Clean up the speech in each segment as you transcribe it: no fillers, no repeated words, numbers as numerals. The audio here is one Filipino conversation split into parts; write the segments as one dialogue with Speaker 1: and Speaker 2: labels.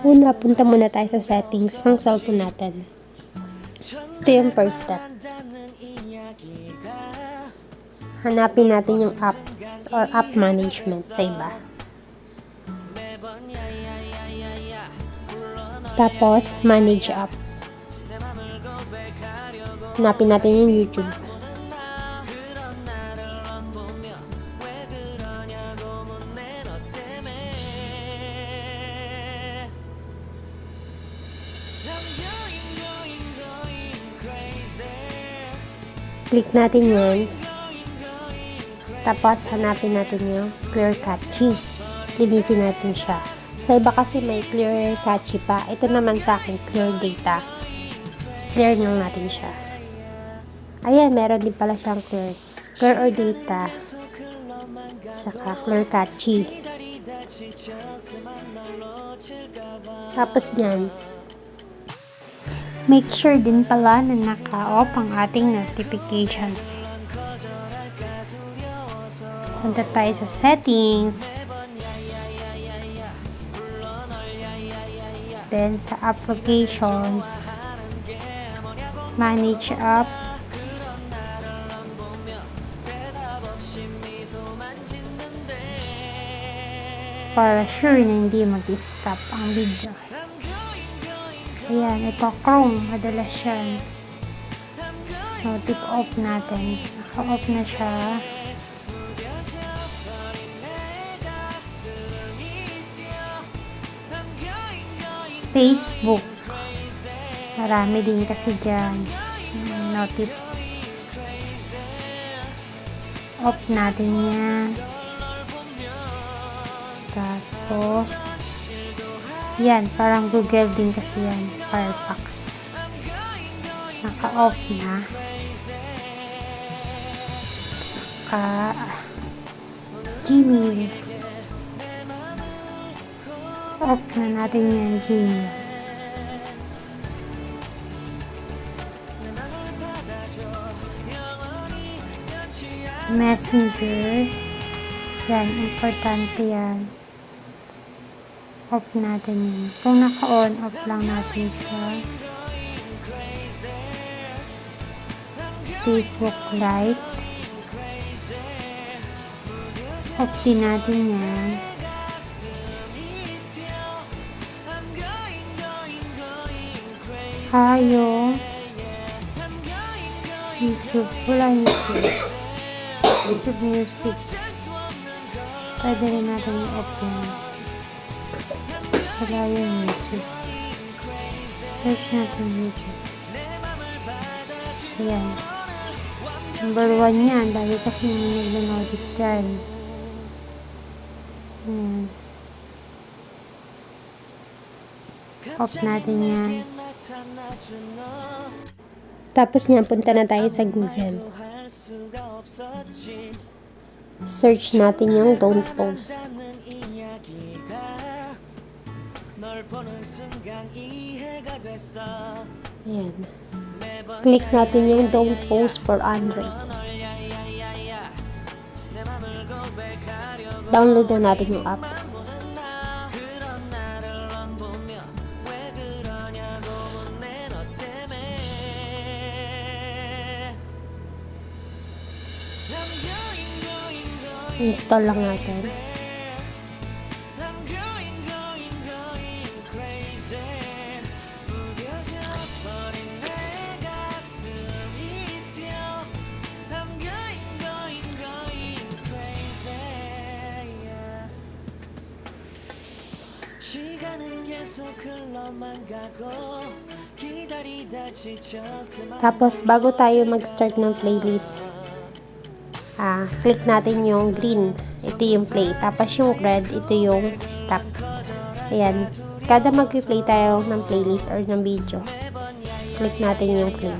Speaker 1: Una, punta muna tayo sa settings ng cellphone natin. Ito yung first step. Hanapin natin yung apps or app management sa iba. Tapos, manage apps. Hanapin natin yung YouTube. Click natin yan. Tapos, hanapin natin yung clear cache. Linisin natin siya. Sa iba kasi may clear cache pa. Ito naman sa akin, clear data. Clear lang natin siya. Ayan, meron din pala siyang clear or data. Saka clear cache. Tapos yan. Make sure din pala na naka-off ang ating notifications. Punta tayo sa settings. Then sa applications. Manage apps. Para sure na hindi mag-stop ang video. Ayan, ito Chrome, madalas yan. So, tip off natin. Naka-off na siya. Facebook. Marami din kasi dyan. Notif. Off natin yan. Tapos, yan, parang Google din kasi yan. Firefox. Naka-off na. Saka, Gmail. Off na natin yan, Gmail. Messenger. Yan, importante yan. Off natin yun. Kung naka-on, off lang natin siya. Facebook Lite. Off din natin yan. YouTube. Wala YouTube. YouTube Music. Pwede rin natin i-off yan. Wala yung YouTube. Search natin YouTube. Ayan. Number 1 yan. Lagi kasi nag-notif dyan. So, yan. Off natin yan. Tapos nga, punta na tayo sa Google. Search natin yung don't post. Ayan. Click natin yung don't post for Android. Download na natin yung apps. Install lang natin. Tapos, bago tayo mag-start ng playlist, click natin yung green. Ito yung play. Tapos yung red, ito yung stop. Ayan. Kada mag-play tayo ng playlist or ng video, click natin yung play.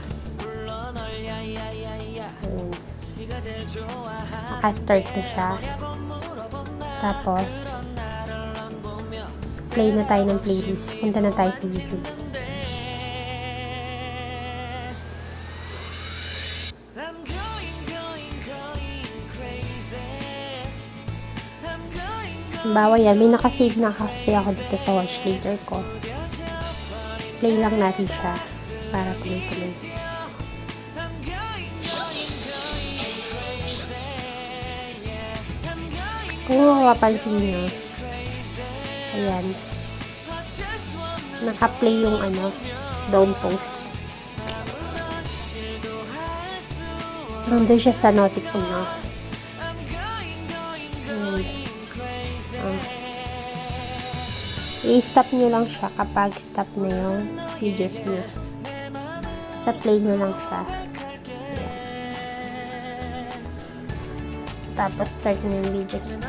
Speaker 1: Ayan. Naka-start na siya. Tapos, play na tayo ng playlist. Punta na tayo sa YouTube. Bawa yan, may nakasave na kasi ako dito sa watch later ko. Play lang natin siya para tuloy-tuloy. Kung mapapansin nyo, ayan, naka-play yung down post. Nandun siya sa notif ko na. I-stop nyo lang siya kapag stop na yung videos nyo. Basta play nyo lang siya. Ayan. Tapos start nyo yung videos.